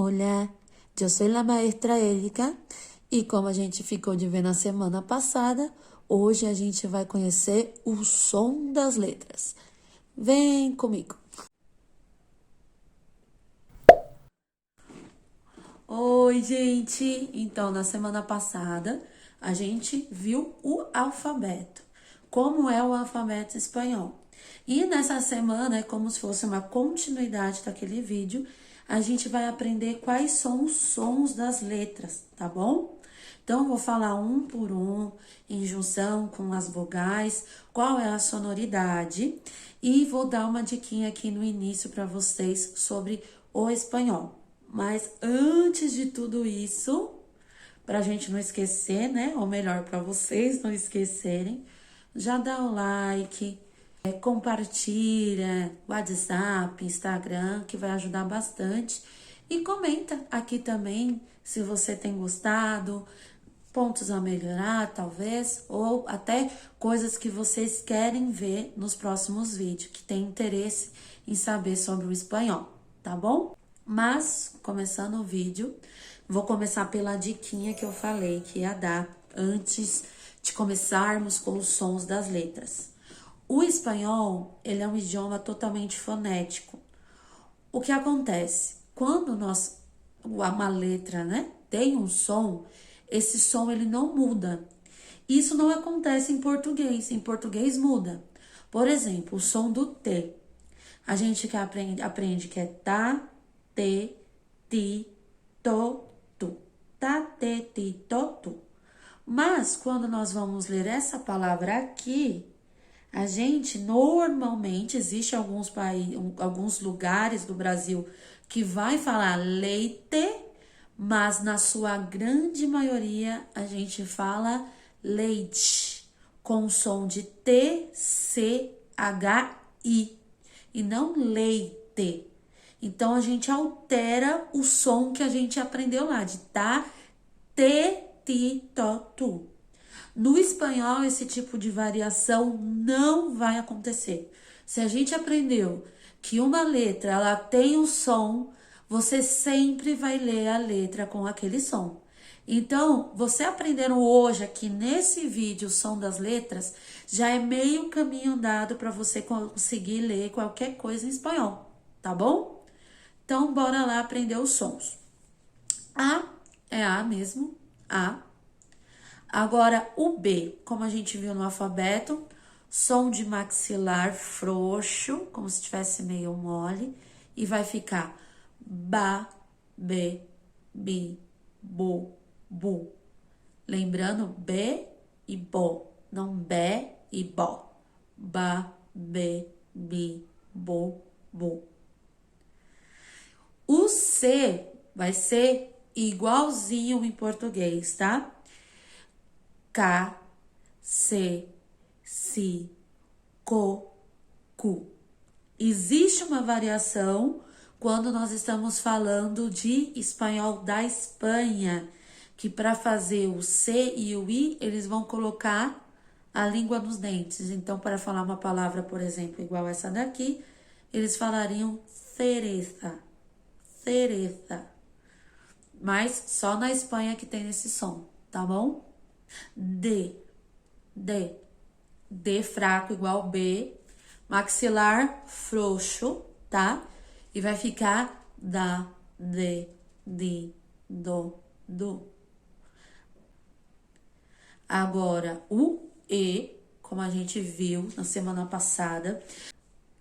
Olá, eu sou a maestra Érica e como a gente ficou de ver na semana passada, hoje a gente vai conhecer o som das letras. Vem comigo! Oi, gente! Então, na semana passada, a gente viu o alfabeto. Como é o alfabeto espanhol? E nessa semana, é como se fosse uma continuidade daquele vídeo, a gente vai aprender quais são os sons das letras, tá bom? Então, eu vou falar um por um, em junção com as vogais, qual é a sonoridade, e vou dar uma diquinha aqui no início para vocês sobre o espanhol. Mas antes de tudo isso, para a gente não esquecer, né? Ou melhor, para vocês não esquecerem, já dá o like, compartilha, WhatsApp, Instagram, que vai ajudar bastante. E comenta aqui também se você tem gostado, pontos a melhorar, talvez, ou até coisas que vocês querem ver nos próximos vídeos, que tem interesse em saber sobre o espanhol, tá bom? Mas, começando o vídeo, vou começar pela diquinha que eu falei que ia dar antes de começarmos com os sons das letras. O espanhol, ele é um idioma totalmente fonético. O que acontece? Quando uma letra, né, tem um som, esse som ele não muda. Isso não acontece em português. Em português muda. Por exemplo, o som do T. A gente que aprende que é tá, te, ti, to, tu. Tá, te, ti, to, tu. Mas quando nós vamos ler essa palavra aqui, a gente normalmente, existe alguns lugares do Brasil que vai falar leite, mas na sua grande maioria a gente fala leite, com o som de T, C, H, I, e não leite. Então a gente altera o som que a gente aprendeu lá, de tá, te, ti, to, tu. No espanhol, esse tipo de variação não vai acontecer. Se a gente aprendeu que uma letra ela tem um som, você sempre vai ler a letra com aquele som. Então, você aprendendo hoje aqui nesse vídeo o som das letras, já é meio caminho andado para você conseguir ler qualquer coisa em espanhol, tá bom? Então, bora lá aprender os sons. A é A mesmo, A. Agora, o B, como a gente viu no alfabeto, som de maxilar frouxo, como se estivesse meio mole, e vai ficar ba, be, bi, bo, bu. Lembrando, B e bo, não be e bo. Ba, be, bi, bo, bu. O C vai ser igualzinho em português, tá? K, C, Si, Co, Cu. Existe uma variação quando nós estamos falando de espanhol da Espanha, que para fazer o C e o I, eles vão colocar a língua nos dentes. Então, para falar uma palavra, por exemplo, igual essa daqui, eles falariam cereza, cereza. Mas só na Espanha que tem esse som, tá bom? D, D. D fraco igual B. Maxilar frouxo, tá? E vai ficar da, de, di, do, do. Agora, o E, como a gente viu na semana passada,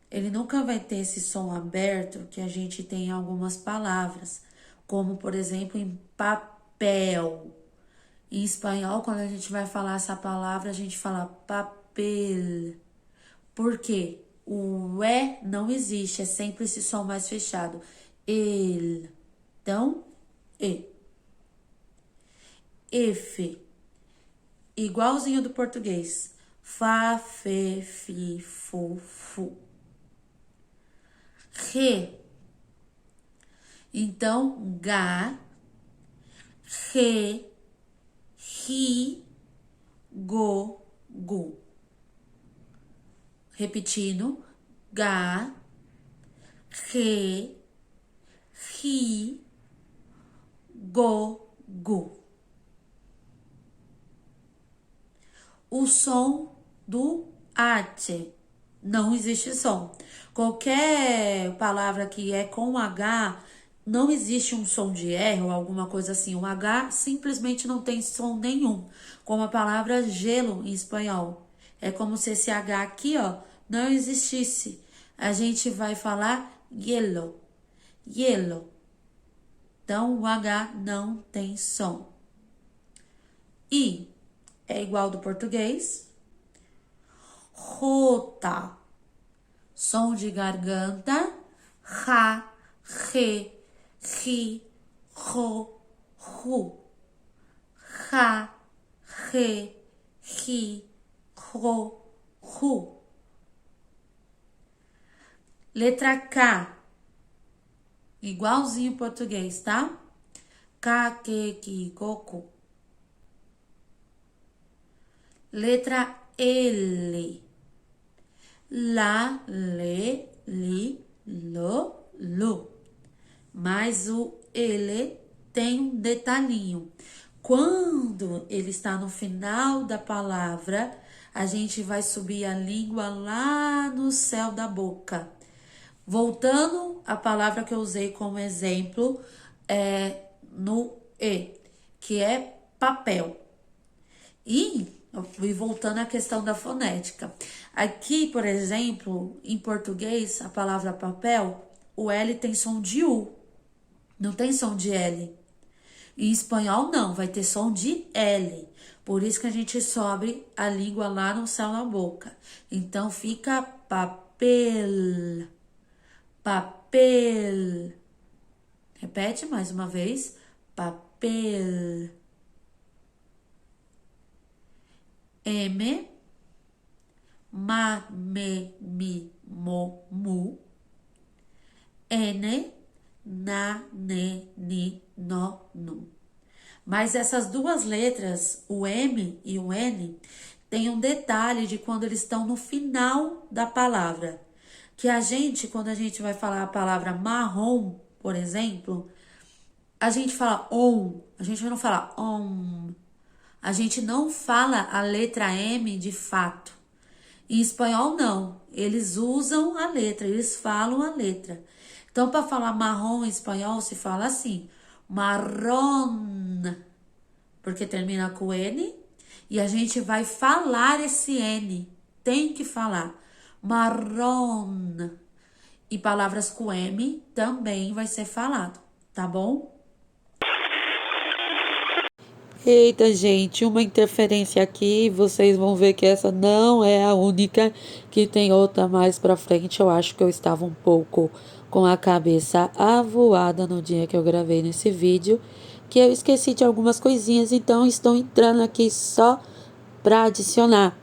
ele nunca vai ter esse som aberto que a gente tem em algumas palavras, como, por exemplo, em papel. Em espanhol, quando a gente vai falar essa palavra, a gente fala papel. Por quê? O E não existe, é sempre esse som mais fechado. El. Então, E. F. Igualzinho do português. Fá, fê, fi, fu, fu. Re. Então, Gá, Re, Ri, Go, Gu. Repetindo, Gá, Re, Ri, go, gu. O som do ate. Não existe som. Qualquer palavra que é com H, não existe um som de R ou alguma coisa assim. O H simplesmente não tem som nenhum. Como a palavra gelo em espanhol. É como se esse H aqui, ó, não existisse. A gente vai falar hielo. Hielo. Então, o H não tem som. I é igual do português. Rota. Som de garganta. Ra, re, ri, ro, ru. Ra, re, ri, ro, ru. Letra K. Igualzinho português, tá? Ka, que, ki, coco. Letra L. La, le, li, lo, lu. Mas o ele tem um detalhinho. Quando ele está no final da palavra, a gente vai subir a língua lá no céu da boca. Voltando à palavra que eu usei como exemplo, no E, que é papel. E voltando à questão da fonética. Aqui, por exemplo, em português, a palavra papel, o L tem som de U, não tem som de L. Em espanhol, não, vai ter som de L. Por isso que a gente sobe a língua lá no céu da boca. Então, fica papel, papel. Repete mais uma vez, papel. M, ma, me, mi, mo, mu. N, na, ne, ni, no, nu. Mas essas duas letras, o M e o N, tem um detalhe de quando eles estão no final da palavra. Que a gente, quando a gente vai falar a palavra marrom, por exemplo, a gente fala on, a gente não fala on. A gente não fala a letra M de fato. Em espanhol, não. Eles usam a letra, eles falam a letra. Então, para falar marrom em espanhol, se fala assim, marrom, porque termina com N, e a gente vai falar esse N. Tem que falar. Marrom. E palavras com M também vai ser falado, tá bom? Eita, gente, uma interferência aqui, vocês vão ver que essa não é a única, que tem outra mais pra frente. Eu acho que eu estava um pouco com a cabeça avoada no dia que eu gravei nesse vídeo, que eu esqueci de algumas coisinhas, então estou entrando aqui só pra adicionar.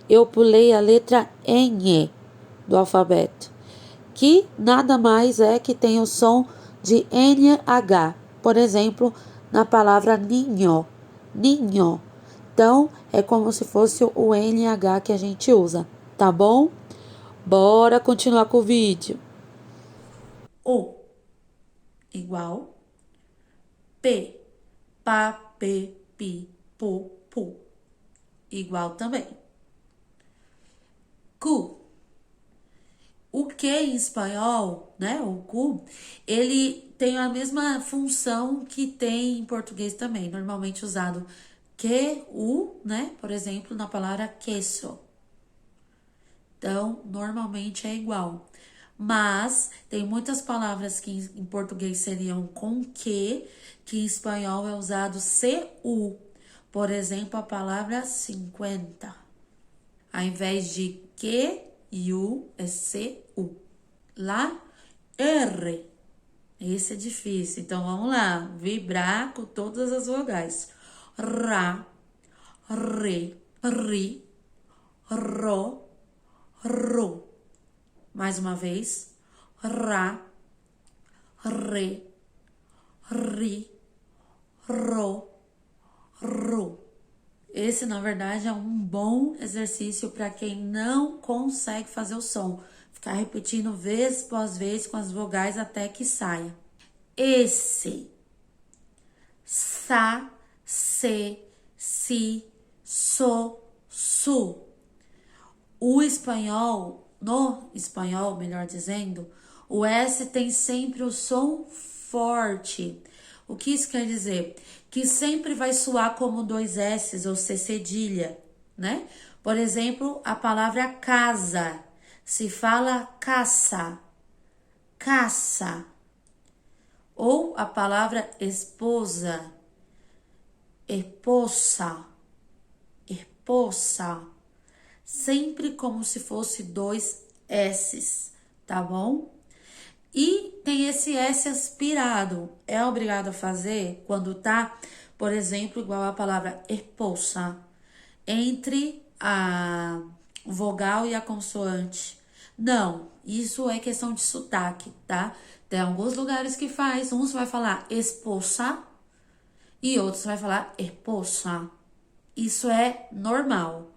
Eu pulei a letra N do alfabeto, que nada mais é que tem o som de NH, por exemplo, na palavra ninho. Ninho. Então, é como se fosse o NH que a gente usa, tá bom? Bora continuar com o vídeo. O igual P, pa, pe, pi, pu, pu. Igual também. Cu. O que em espanhol, né? O cu, ele tem a mesma função que tem em português também, normalmente usado que, né? Por exemplo, na palavra queso. Então, normalmente é igual. Mas tem muitas palavras que em português seriam com que em espanhol é usado cu. Por exemplo, a palavra 50. Ao invés de que e u é cu. Lá, R. Esse é difícil. Então, vamos lá. Vibrar com todas as vogais. Ra, re, ri, ro, ru. Mais uma vez. Ra, re, ri, ro, ru. Esse, na verdade, é um bom exercício para quem não consegue fazer o som. Ficar repetindo vez após vez com as vogais até que saia. Esse. sa, se, si, so, su. O espanhol, no espanhol, melhor dizendo, o S tem sempre o som forte. O que isso quer dizer? Que sempre vai soar como dois S's ou C cedilha, né? Por exemplo, a palavra casa. Se fala caça, caça. Ou a palavra esposa, esposa, esposa. Sempre como se fosse dois S's, tá bom? E tem esse S aspirado. É obrigado a fazer quando tá, por exemplo, igual a palavra esposa, entre a vogal e a consoante. Não, isso é questão de sotaque, tá? Tem alguns lugares que faz, uns vai falar esposa e outros vai falar esposa. Isso é normal.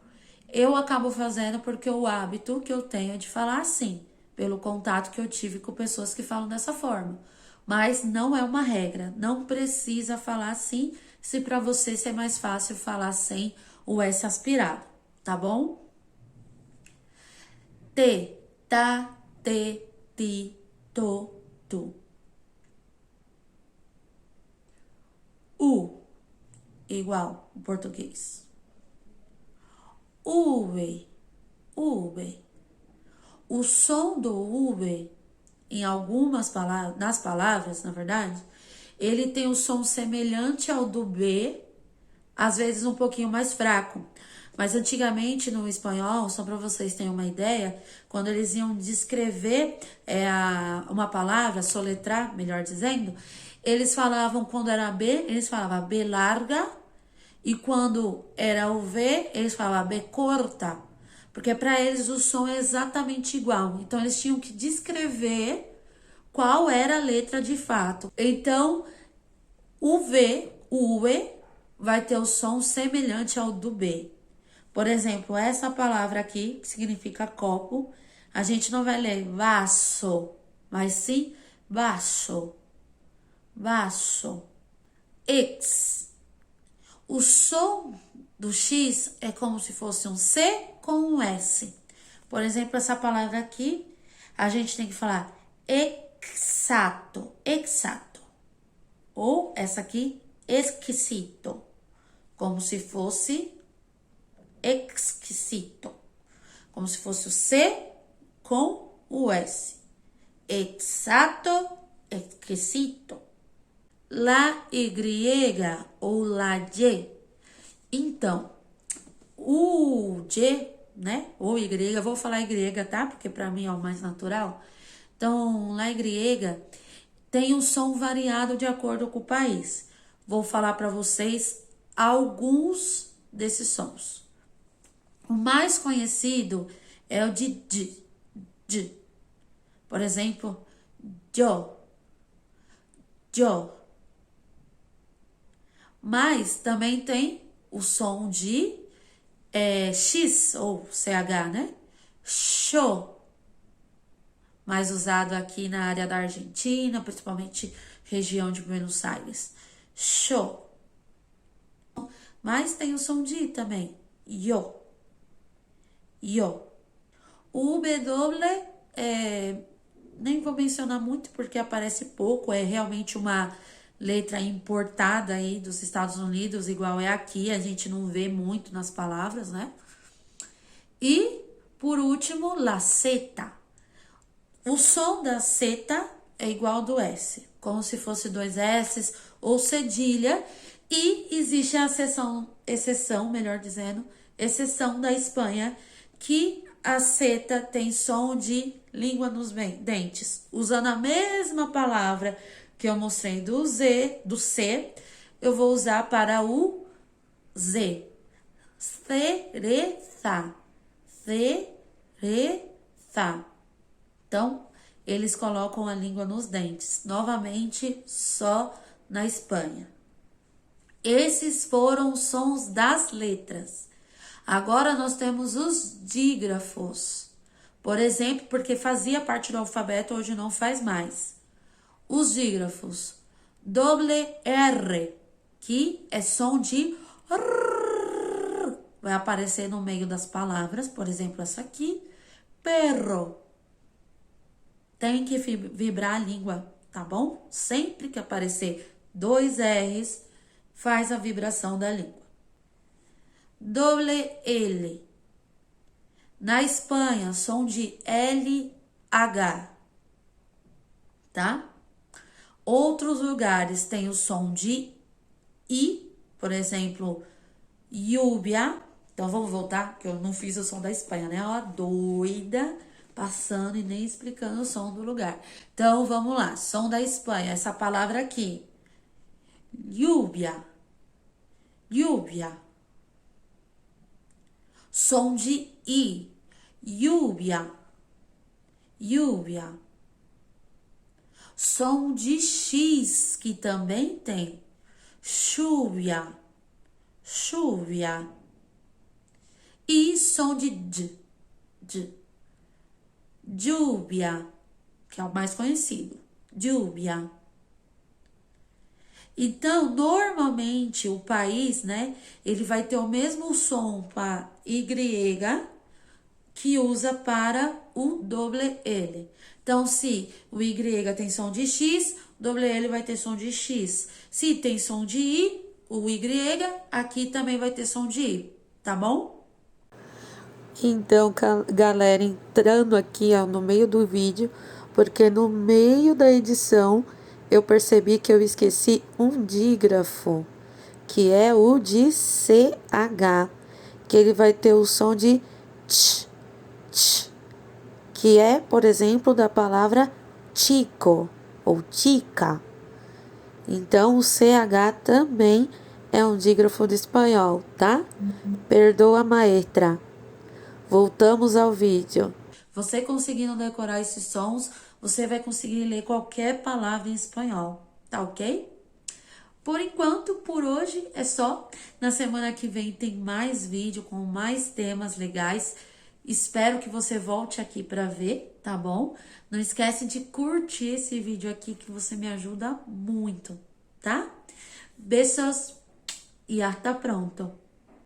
Eu acabo fazendo porque o hábito que eu tenho é de falar assim, pelo contato que eu tive com pessoas que falam dessa forma. Mas não é uma regra, não precisa falar assim, se para você ser mais fácil falar sem o S aspirado, tá bom? Te, ta, te, ti, to, tu. U, igual o português. Uve, ube. O som do ube, em algumas palavras, nas palavras, na verdade, ele tem um som semelhante ao do B, às vezes um pouquinho mais fraco. Mas antigamente no espanhol, só para vocês terem uma ideia, quando eles iam descrever uma palavra, soletrar, melhor dizendo, eles falavam, quando era B, eles falavam B larga, e quando era o V, eles falavam B corta, porque para eles o som é exatamente igual. Então eles tinham que descrever qual era a letra de fato. Então o V, o E, vai ter o som semelhante ao do B. Por exemplo, essa palavra aqui, que significa copo, a gente não vai ler vaso, mas sim vaso, vaso. X. O som do X é como se fosse um C com um S. Por exemplo, essa palavra aqui, a gente tem que falar exato, exato. Ou essa aqui, exquisito, como se fosse exquisito, como se fosse o C com o S. Exato, exquisito. La Y ou la Y. Então, o G, né? Ou Y, vou falar Y, tá? Porque para mim é o mais natural. Então, la Y tem um som variado de acordo com o país. Vou falar para vocês alguns desses sons. O mais conhecido é o de D. Por exemplo, yo, yo. Mas também tem o som de X ou CH, né? Show. Mais usado aqui na área da Argentina, principalmente região de Buenos Aires. Show. Mas tem o som de I também. Yo. Yo. O W nem vou mencionar muito porque aparece pouco, é realmente uma letra importada aí dos Estados Unidos, igual é aqui, a gente não vê muito nas palavras, né? E, por último, la seta. O som da seta é igual ao do S, como se fosse dois S's ou cedilha, e existe a exceção, melhor dizendo, exceção da Espanha, que a seta tem som de língua nos dentes. Usando a mesma palavra que eu mostrei do C, eu vou usar para o Z. Cereza, cereza. Então, eles colocam a língua nos dentes. Novamente, só na Espanha. Esses foram os sons das letras. Agora nós temos os dígrafos. Por exemplo, porque fazia parte do alfabeto, hoje não faz mais. Os dígrafos. Doble R. que é som de R. Vai aparecer no meio das palavras, por exemplo, essa aqui, perro. Tem que vibrar a língua, tá bom? Sempre que aparecer 2 R's, faz a vibração da língua. Doble L. Na Espanha, som de LH, tá? Outros lugares tem o som de I, por exemplo, lluvia. Então, vamos voltar, que eu não fiz o som da Espanha, né? Ó, doida, passando e nem explicando o som do lugar. Então, vamos lá. Som da Espanha, essa palavra aqui. Lluvia. Lluvia. Som de I. Lluvia. Lluvia. Som de X, que também tem. Lluvia. Lluvia. E som de D. Lluvia, que é o mais conhecido. Lluvia. Então, normalmente, o país, né, ele vai ter o mesmo som para Y que usa para o doble L. Então, se o Y tem som de X, o doble L vai ter som de X. Se tem som de I, o Y aqui também vai ter som de I, tá bom? Então, galera, entrando aqui ó, no meio do vídeo, porque no meio da edição eu percebi que eu esqueci um dígrafo, que é o de CH, que ele vai ter o som de ch, ch, que é, por exemplo, da palavra chico ou chica. Então, o CH também é um dígrafo de espanhol, tá? Perdoa, maestra. Voltamos ao vídeo. Você conseguindo decorar esses sons, você vai conseguir ler qualquer palavra em espanhol, tá ok? Por enquanto, por hoje é só. Na semana que vem tem mais vídeo com mais temas legais. Espero que você volte aqui para ver, tá bom? Não esquece de curtir esse vídeo aqui que você me ajuda muito, tá? Beijos e hasta pronto!